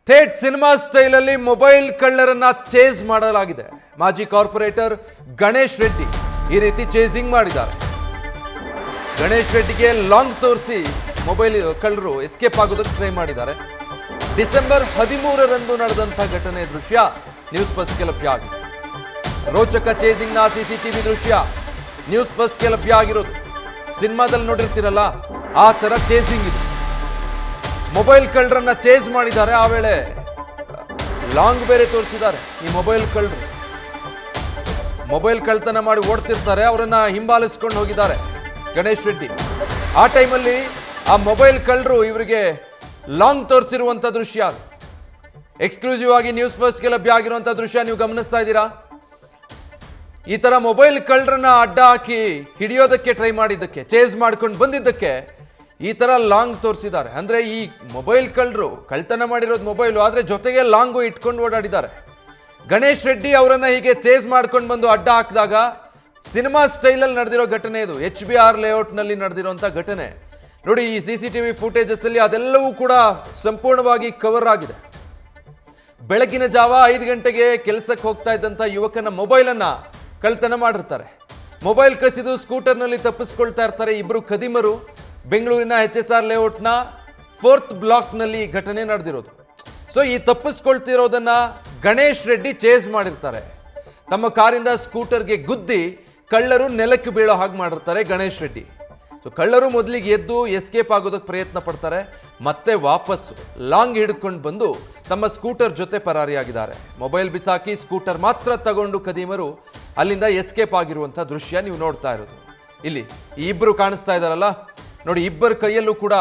ಥೇಟ್ cinema ಸ್ಟೈಲಲ್ಲಿ mobile ಕಳ್ಳರನ್ನ chase ಮಾಡಲಾಗಿದೆ. ಮಾಜಿ ಕಾರ್ಪೊರೇಟರ್ ಗಣೇಶ್ ರೆಡ್ಡಿ ಈ ರೀತಿ ಚೇಸಿಂಗ್ ಮಾಡಿದ್ದಾರೆ. ಗಣೇಶ್ ರೆಡ್ಡಿಗೆ ಲಾಂಗ್ ತೋರಿಸಿ ಮೊಬೈಲ್ ಕಳ್ಳರು ಎಸ್ಕೇಪ್ ಆಗೋದಕ್ಕೆ ಟ್ರೈ ಮಾಡಿದ್ದಾರೆ. ಡಿಸೆಂಬರ್ 13ರಂದು ನಡೆದಂಥ ಘಟನೆ ದೃಶ್ಯ ನ್ಯೂಸ್ ಫಸ್ಟ್ಗೆ ಲಭ್ಯ ಆಗಿದೆ. ರೋಚಕ ಚೇಸಿಂಗ್ನ ಸಿಸಿಟಿವಿ ದೃಶ್ಯ ನ್ಯೂಸ್ ಫಸ್ಟ್ಗೆ ಲಭ್ಯ ಆಗಿರೋದು. ಸಿನಿಮಾದಲ್ಲಿ ನೋಡಿರ್ತೀರಲ್ಲ ಆ ಥರ ಚೇಸಿಂಗ್ ಇದು. ಮೊಬೈಲ್ ಕಳ್ಳರನ್ನ ಚೇಸ್ ಮಾಡಿದ್ದಾರೆ. ಆ ವೇಳೆ ಲಾಂಗ್ ಬೇರೆ ತೋರಿಸಿದ್ದಾರೆ. ಈ ಮೊಬೈಲ್ ಕಳ್ಳರು ಮೊಬೈಲ್ ಕಳ್ತನ ಮಾಡಿ ಓಡ್ತಿರ್ತಾರೆ, ಅವರನ್ನ ಹಿಂಬಾಲಿಸ್ಕೊಂಡು ಹೋಗಿದ್ದಾರೆ ಗಣೇಶ್ ರೆಡ್ಡಿ. ಆ ಟೈಮಲ್ಲಿ ಆ ಮೊಬೈಲ್ ಕಳ್ಳರು ಇವರಿಗೆ ಲಾಂಗ್ ತೋರಿಸಿರುವಂಥ ದೃಶ್ಯ ಎಕ್ಸ್ಕ್ಲೂಸಿವ್ ಆಗಿ ನ್ಯೂಸ್ ಫಸ್ಟ್ಗೆ ಲಭ್ಯ ಆಗಿರುವಂಥ ದೃಶ್ಯ ನೀವು ಗಮನಿಸ್ತಾ ಇದ್ದೀರಾ. ಈ ತರ ಮೊಬೈಲ್ ಕಳ್ಳರನ್ನ ಅಡ್ಡ ಹಾಕಿ ಹಿಡಿಯೋದಕ್ಕೆ ಟ್ರೈ ಮಾಡಿದ್ದಕ್ಕೆ, ಚೇಸ್ ಮಾಡ್ಕೊಂಡು ಬಂದಿದ್ದಕ್ಕೆ ಈ ತರ ಲಾಂಗ್ ತೋರಿಸಿದ್ದಾರೆ. ಅಂದ್ರೆ ಈ ಮೊಬೈಲ್ ಕಳ್ಳರು ಕಳ್ತನ ಮಾಡಿರೋದು ಮೊಬೈಲು, ಆದ್ರೆ ಜೊತೆಗೆ ಲಾಂಗು ಇಟ್ಕೊಂಡು ಓಡಾಡಿದ್ದಾರೆ. ಗಣೇಶ್ ರೆಡ್ಡಿ ಅವರನ್ನ ಹೀಗೆ ಚೇಸ್ ಮಾಡ್ಕೊಂಡು ಬಂದು ಅಡ್ಡ ಹಾಕಿದಾಗ ಸಿನಿಮಾ ಸ್ಟೈಲಲ್ಲಿ ನಡೆದಿರೋ ಘಟನೆ ಇದು. HBR ಲೇಔಟ್ನಲ್ಲಿ ನಡೆದಿರುವಂಥ ಘಟನೆ ನೋಡಿ. ಈ CCTV ಫುಟೇಜಸ್ ಅಲ್ಲಿ ಅದೆಲ್ಲವೂ ಕೂಡ ಸಂಪೂರ್ಣವಾಗಿ ಕವರ್ ಆಗಿದೆ. ಬೆಳಗಿನ ಜಾವ 5 ಗಂಟೆಗೆ ಕೆಲಸಕ್ಕೆ ಹೋಗ್ತಾ ಇದ್ದಂಥ ಯುವಕನ ಮೊಬೈಲನ್ನ ಕಳ್ತನ ಮಾಡಿರ್ತಾರೆ. ಮೊಬೈಲ್ ಕಸಿದು ಸ್ಕೂಟರ್ನಲ್ಲಿ ತಪ್ಪಿಸ್ಕೊಳ್ತಾ ಇರ್ತಾರೆ ಇಬ್ಬರು ಖದೀಮರು. ಬೆಂಗಳೂರಿನ HSR ಲೇಔಟ್ನ 4th ಬ್ಲಾಕ್ನಲ್ಲಿ ಘಟನೆ ನಡೆದಿರೋದು. ಸೊ ಈ ತಪ್ಪಿಸ್ಕೊಳ್ತಿರೋದನ್ನ ಗಣೇಶ್ ರೆಡ್ಡಿ ಚೇಸ್ ಮಾಡಿರ್ತಾರೆ. ತಮ್ಮ ಕಾರಿಂದ ಸ್ಕೂಟರ್ಗೆ ಗುದ್ದಿ ಕಳ್ಳರು ನೆಲಕ್ಕೆ ಬೀಳೋ ಹಾಗೆ ಮಾಡಿರ್ತಾರೆ ಗಣೇಶ್ ರೆಡ್ಡಿ. ಸೊ ಕಳ್ಳರು ಮೊದಲಿಗೆ ಎದ್ದು ಎಸ್ಕೇಪ್ ಆಗೋದಕ್ಕೆ ಪ್ರಯತ್ನ ಪಡ್ತಾರೆ. ಮತ್ತೆ ವಾಪಸ್ಸು ಲಾಂಗ್ ಹಿಡ್ಕೊಂಡು ಬಂದು ತಮ್ಮ ಸ್ಕೂಟರ್ ಜೊತೆ ಪರಾರಿಯಾಗಿದ್ದಾರೆ. ಮೊಬೈಲ್ ಬಿಸಾಕಿ ಸ್ಕೂಟರ್ ಮಾತ್ರ ತಗೊಂಡು ಖದೀಮರು ಅಲ್ಲಿಂದ ಎಸ್ಕೇಪ್ ಆಗಿರುವಂಥ ದೃಶ್ಯ ನೀವು ನೋಡ್ತಾ ಇರೋದು. ಇಲ್ಲಿ ಈ ಇಬ್ಬರು ಕಾಣಿಸ್ತಾ ಇದ್ದಾರಲ್ಲ ನೋಡಿ, ಇಬ್ಬರ ಕೈಯಲ್ಲೂ ಕೂಡ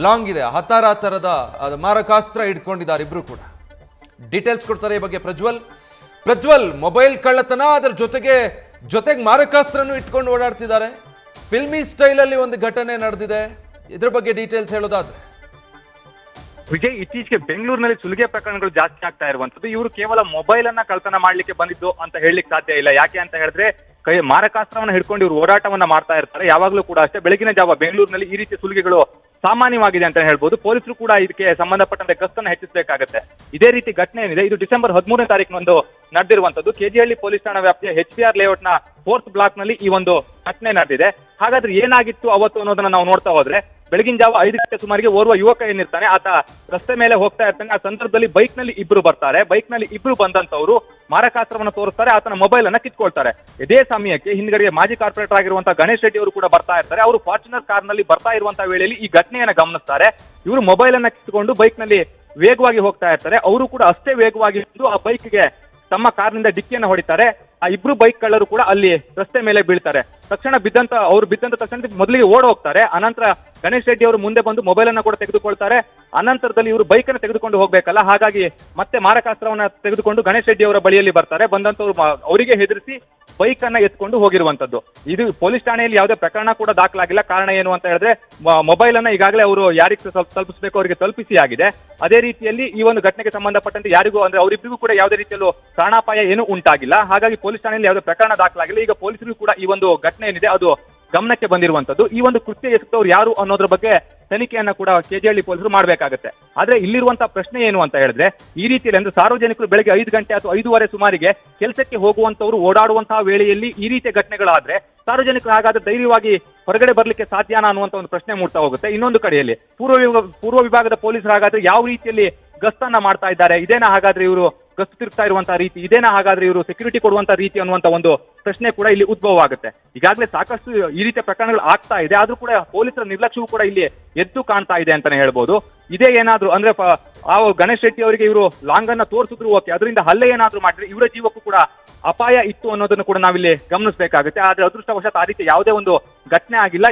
ಲಾಂಗ್ ಇದೆ. ಹತಾರ ಥರದ ಮಾರಕಾಸ್ತ್ರ ಇಟ್ಕೊಂಡಿದ್ದಾರೆ ಇಬ್ರು ಕೂಡ. ಡೀಟೇಲ್ಸ್ ಕೊಡ್ತಾರೆ ಈ ಬಗ್ಗೆ ಪ್ರಜ್ವಲ್. ಮೊಬೈಲ್ ಕಳ್ಳತನ, ಅದರ ಜೊತೆಗೆ ಮಾರಕಾಸ್ತ್ರನೂ ಇಟ್ಕೊಂಡು ಓಡಾಡ್ತಿದ್ದಾರೆ. ಫಿಲ್ಮಿ ಸ್ಟೈಲಲ್ಲಿ ಒಂದು ಘಟನೆ ನಡೆದಿದೆ. ಇದ್ರ ಬಗ್ಗೆ ಡೀಟೇಲ್ಸ್ ಹೇಳೋದಾದ್ರೆ ವಿಜಯ್, ಇತ್ತೀಚೆಗೆ ಬೆಂಗಳೂರಿನಲ್ಲಿ ಸುಲಿಗೆ ಪ್ರಕರಣಗಳು ಜಾಸ್ತಿ ಆಗ್ತಾ ಇರುವಂತದ್ದು. ಇವರು ಕೇವಲ ಮೊಬೈಲ್ ಅನ್ನ ಕಳ್ತನ ಮಾಡ್ಲಿಕ್ಕೆ ಬಂದಿದ್ದು ಅಂತ ಹೇಳಲಿಕ್ಕೆ ಸಾಧ್ಯ ಇಲ್ಲ. ಯಾಕೆ ಅಂತ ಹೇಳಿದ್ರೆ ಮಾರಕಾಸ್ತ್ರವನ್ನ ಹಿಡ್ಕೊಂಡು ಇವರು ಓಡಾಟವನ್ನ ಮಾಡ್ತಾ ಇರ್ತಾರೆ. ಯಾವಾಗಲೂ ಕೂಡ ಅಷ್ಟೇ ಬೆಳಗಿನ ಜಾವ ಬೆಂಗಳೂರಿನಲ್ಲಿ ಈ ರೀತಿ ಸುಲಿಗೆಗಳು ಸಾಮಾನ್ಯವಾಗಿದೆ ಅಂತ ಹೇಳ್ಬೋದು. ಪೊಲೀಸರು ಕೂಡ ಇದಕ್ಕೆ ಸಂಬಂಧಪಟ್ಟಂತೆ ಗಸ್ತನ್ನು ಹೆಚ್ಚಿಸಬೇಕಾಗುತ್ತೆ. ಇದೇ ರೀತಿ ಘಟನೆ ಏನಿದೆ ಇದು ಡಿಸೆಂಬರ್ 13ನೇ ತಾರೀಕಿನಂದು ನಡೆದಿರುವಂತದ್ದು. KGHಳ್ಳಿ ಪೊಲೀಸ್ ಠಾಣಾ ವ್ಯಾಪ್ತಿಯ HBR ಲೇಔಟ್ನ 4th ಬ್ಲಾಕ್ ನಲ್ಲಿ ಈ ಒಂದು ಘಟನೆ ನಡೆದಿದೆ. ಹಾಗಾದ್ರೆ ಏನಾಗಿತ್ತು ಅವತ್ತು ಅನ್ನೋದನ್ನ ನಾವು ನೋಡ್ತಾ ಹೋದ್ರೆ, ಬೆಳಗಿನ ಜಾವ 5 ಗಂಟೆ ಸುಮಾರಿಗೆ ಓರ್ವ ಯುವಕ ಏನಿರ್ತಾನೆ ಆತ ರಸ್ತೆ ಮೇಲೆ ಹೋಗ್ತಾ ಇರ್ತಾನೆ. ಆ ಸಂದರ್ಭದಲ್ಲಿ ಬೈಕ್ ನಲ್ಲಿ ಇಬ್ರು ಬರ್ತಾರೆ. ಬೈಕ್ ನಲ್ಲಿ ಇಬ್ರು ಬಂದಂತವ್ರು ಮಾರಕಾಸ್ತ್ರವನ್ನ ತೋರಿಸ್ತಾರೆ, ಆತನ ಮೊಬೈಲ್ ಅನ್ನ ಕಿತ್ಕೊಳ್ತಾರೆ. ಇದೇ ಸಮಯಕ್ಕೆ ಹಿಂದ್ಗಡೆಗೆ ಮಾಜಿ ಕಾರ್ಪೊರೇಟರ್ ಆಗಿರುವಂತಹ ಗಣೇಶ್ ರೆಡ್ಡಿ ಅವರು ಕೂಡ ಬರ್ತಾ ಇರ್ತಾರೆ. ಅವರು ಫಾರ್ಚುನರ್ ಕಾರ್ ನಲ್ಲಿ ಬರ್ತಾ ಇರುವಂತಹ ವೇಳೆಯಲ್ಲಿ ಈ ಘಟನೆಯನ್ನ ಗಮನಿಸ್ತಾರೆ. ಇವರು ಮೊಬೈಲ್ ಅನ್ನ ಕಿತ್ಕೊಂಡು ಬೈಕ್ ನಲ್ಲಿ ವೇಗವಾಗಿ ಹೋಗ್ತಾ ಇರ್ತಾರೆ. ಅವರು ಕೂಡ ಅಷ್ಟೇ ವೇಗವಾಗಿ ಆ ಬೈಕ್ಗೆ ತಮ್ಮ ಕಾರ್ನಿಂದ ಡಿಕ್ಕಿಯನ್ನು ಹೊಡಿತಾರೆ. ಆ ಇಬ್ರು ಬೈಕ್ ಕಳ್ಳರು ಕೂಡ ಅಲ್ಲಿ ರಸ್ತೆ ಮೇಲೆ ಬೀಳ್ತಾರೆ. ತಕ್ಷಣ ಬಿದ್ದಂತ ತಕ್ಷಣ ಮೊದಲಿಗೆ ಓಡ್ ಹೋಗ್ತಾರೆ. ಅನಂತರ ಗಣೇಶ್ ರೆಡ್ಡಿ ಅವರು ಮುಂದೆ ಬಂದು ಮೊಬೈಲ್ ಅನ್ನ ಕೂಡ ತೆಗೆದುಕೊಳ್ತಾರೆ. ಅನಂತರದಲ್ಲಿ ಇವರು ಬೈಕ್ ಅನ್ನು ತೆಗೆದುಕೊಂಡು ಹೋಗ್ಬೇಕಲ್ಲ, ಹಾಗಾಗಿ ಮತ್ತೆ ಮಾರಕಾಸ್ತ್ರವನ್ನ ತೆಗೆದುಕೊಂಡು ಗಣೇಶ್ ರೆಡ್ಡಿ ಅವರ ಬಳಿಯಲ್ಲಿ ಬರ್ತಾರೆ. ಬಂದಂತವ್ರು ಅವರಿಗೆ ಹೆದರಿಸಿ ಬೈಕ್ ಅನ್ನ ಎತ್ಕೊಂಡು ಹೋಗಿರುವಂತದ್ದು. ಇದು ಪೊಲೀಸ್ ಠಾಣೆಯಲ್ಲಿ ಯಾವುದೇ ಪ್ರಕರಣ ಕೂಡ ದಾಖಲಾಗಿಲ್ಲ. ಕಾರಣ ಏನು ಅಂತ ಹೇಳಿದ್ರೆ ಮೊಬೈಲ್ ಅನ್ನ ಈಗಾಗಲೇ ಅವರು ಯಾರಿಗೆ ತಲುಪಿಸಬೇಕು ಅವರಿಗೆ ತಲುಪಿಸಿ ಆಗಿದೆ. ಅದೇ ರೀತಿಯಲ್ಲಿ ಈ ಒಂದು ಘಟನೆಗೆ ಸಂಬಂಧಪಟ್ಟಂತೆ ಯಾರಿಗೂ ಅಂದ್ರೆ ಅವರಿಬ್ಬರಿಗೂ ಕೂಡ ಯಾವುದೇ ರೀತಿಯಲ್ಲೂ ಪ್ರಾಣಾಪಾಯ ಏನು ಉಂಟಾಗಿಲ್ಲ. ಹಾಗಾಗಿ ಪೊಲೀಸ್ ಠಾಣೆಯಲ್ಲಿ ಯಾವುದೇ ಪ್ರಕರಣ ದಾಖಲಾಗಿಲ್ಲ. ಈಗ ಪೊಲೀಸರು ಕೂಡ ಈ ಒಂದು ಘಟನೆ ಏನಿದೆ ಅದು ಗಮನಕ್ಕೆ ಬಂದಿರುವಂತದ್ದು. ಈ ಒಂದು ಕೃತ್ಯ ಎಸಗಿದವರು ಯಾರು ಅನ್ನೋದ್ರ ಬಗ್ಗೆ ತನಿಖೆಯನ್ನ ಕೂಡ KGHಳ್ಳಿ ಪೊಲೀಸರು ಮಾಡಬೇಕಾಗುತ್ತೆ. ಆದ್ರೆ ಇಲ್ಲಿರುವಂತಹ ಪ್ರಶ್ನೆ ಏನು ಅಂತ ಹೇಳಿದ್ರೆ, ಈ ರೀತಿಯಲ್ಲಿ ಅಂದ್ರೆ ಸಾರ್ವಜನಿಕರು ಬೆಳಗ್ಗೆ 5 ಗಂಟೆ ಅಥವಾ 5:15 ಸುಮಾರಿಗೆ ಕೆಲಸಕ್ಕೆ ಹೋಗುವಂತವ್ರು ಓಡಾಡುವಂತಹ ವೇಳೆಯಲ್ಲಿ ಈ ರೀತಿಯ ಘಟನೆಗಳಾದ್ರೆ ಸಾರ್ವಜನಿಕರು ಹಾಗಾದ್ರೆ ಧೈರ್ಯವಾಗಿ ಹೊರಗಡೆ ಬರ್ಲಿಕ್ಕೆ ಸಾಧ್ಯನಾ ಅನ್ನುವಂತ ಒಂದು ಪ್ರಶ್ನೆ ಮೂಡ್ತಾ ಹೋಗುತ್ತೆ. ಇನ್ನೊಂದು ಕಡೆಯಲ್ಲಿ ಪೂರ್ವ ವಿಭಾಗದ ಪೊಲೀಸರು ಹಾಗಾದ್ರೆ ಯಾವ ರೀತಿಯಲ್ಲಿ ಗಸ್ತನ್ನ ಮಾಡ್ತಾ ಇದ್ದಾರೆ, ಇದೇನಾ ಹಾಗಾದ್ರೆ ಇವರು ಗಸ್ತು ತಿರುಗ್ತಾ ಇರುವಂತಹ ರೀತಿ, ಇದೇನಾ ಹಾಗಾದ್ರೆ ಇವರು ಸೆಕ್ಯೂರಿಟಿ ಕೊಡುವಂತ ರೀತಿ ಅನ್ನುವಂತ ಒಂದು ಪ್ರಶ್ನೆ ಕೂಡ ಇಲ್ಲಿ ಉದ್ಭವ ಆಗುತ್ತೆ. ಈಗಾಗಲೇ ಸಾಕಷ್ಟು ಈ ರೀತಿಯ ಪ್ರಕರಣಗಳು ಆಗ್ತಾ ಇದೆ. ಆದ್ರೂ ಕೂಡ ಪೊಲೀಸರ ನಿರ್ಲಕ್ಷ್ಯವೂ ಕೂಡ ಇಲ್ಲಿ ಎದ್ದು ಕಾಣ್ತಾ ಇದೆ ಅಂತಾನೆ ಹೇಳ್ಬೋದು. ಇದೇ ಏನಾದ್ರು ಅಂದ್ರೆ ಆ ಗಣೇಶ್ ರೆಡ್ಡಿ ಅವರಿಗೆ ಇವರು ಲಾಂಗ್ ಅನ್ನ ತೋರಿಸಿದ್ರು ಓಕೆ, ಅದರಿಂದ ಹಲ್ಲೆ ಏನಾದ್ರು ಮಾಡಿದ್ರೆ ಇವರ ಜೀವಕ್ಕೂ ಕೂಡ ಅಪಾಯ ಇತ್ತು ಅನ್ನೋದನ್ನು ಕೂಡ ನಾವಿಲ್ಲಿ ಗಮನಿಸಬೇಕಾಗುತ್ತೆ. ಆದ್ರೆ ಅದೃಷ್ಟವಶಾತ್ ಆ ರೀತಿ ಯಾವುದೇ ಒಂದು ಘಟನೆ ಆಗಿಲ್ಲ.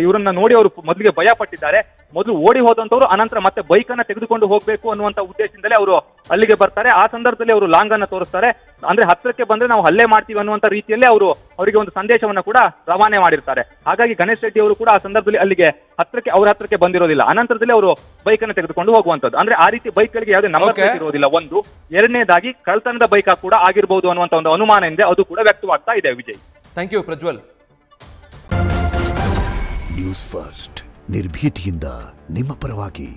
ಇವರನ್ನ ನೋಡಿ ಅವರು ಮೊದಲಿಗೆ ಭಯ ಪಟ್ಟಿದ್ದಾರೆ. ಮೊದಲು ಓಡಿ ಹೋದಂತವ್ರು ಅನಂತರ ಮತ್ತೆ ಬೈಕ್ ಅನ್ನ ತೆಗೆದುಕೊಂಡು ಹೋಗ್ಬೇಕು ಅನ್ನುವಂತ ಉದ್ದೇಶದಿಂದಲೇ ಅವರು ಅಲ್ಲಿಗೆ ಬರ್ತಾರೆ. ಆ ಸಂದರ್ಭದಲ್ಲಿ ಅವರು ಲಾಂಗ್ ಅನ್ನ ತೋರಿಸ್ತಾರೆ. ಅಂದ್ರೆ ಹತ್ತಿರಕ್ಕೆ ಬಂದ್ರೆ ನಾವು ಹಲ್ಲೆ ಮಾಡ್ತೀವಿ ಅನ್ನುವಂತ ರೀತಿಯಲ್ಲಿ ಅವರಿಗೆ ಒಂದು ಸಂದೇಶವನ್ನ ಕೂಡ ರವಾನೆ ಮಾಡಿರ್ತಾರೆ. ಹಾಗಾಗಿ ಗಣೇಶ್ ರೆಡ್ಡಿ ಅವರು ಕೂಡ ಆ ಸಂದರ್ಭದಲ್ಲಿ ಅಲ್ಲಿಗೆ ಅವ್ರ ಹತ್ರಕ್ಕೆ ಬಂದಿರೋದಿಲ್ಲ. ಅನಂತರದಲ್ಲಿ ಅವರು ಬೈಕ್ ಅನ್ನು ತೆಗೆದುಕೊಂಡು ಹೋಗುವಂತದ್ದು. ಅಂದ್ರೆ ಆ ರೀತಿ ಬೈಕ್ ಗಳಿಗೆ ಯಾವುದೇ ನಂಬರ್ ಪ್ಲೇಟ್ ಇರೋದಿಲ್ಲ ಒಂದು. ಎರಡನೇದಾಗಿ ಕಳ್ತನದ ಬೈಕ್ ಕೂಡ ಆಗಿರಬಹುದು ಅನ್ನುವಂತ ಒಂದು ಅನುಮಾನ ಇದೆ, ಅದು ಕೂಡ ವ್ಯಕ್ತವಾಗ್ತಾ ಇದೆ. Vijay, thank you Prajwal. News first ನಿರ್ಭೀತಿಯಿಂದ ನಿಮ್ಮ ಪರವಾಗಿ.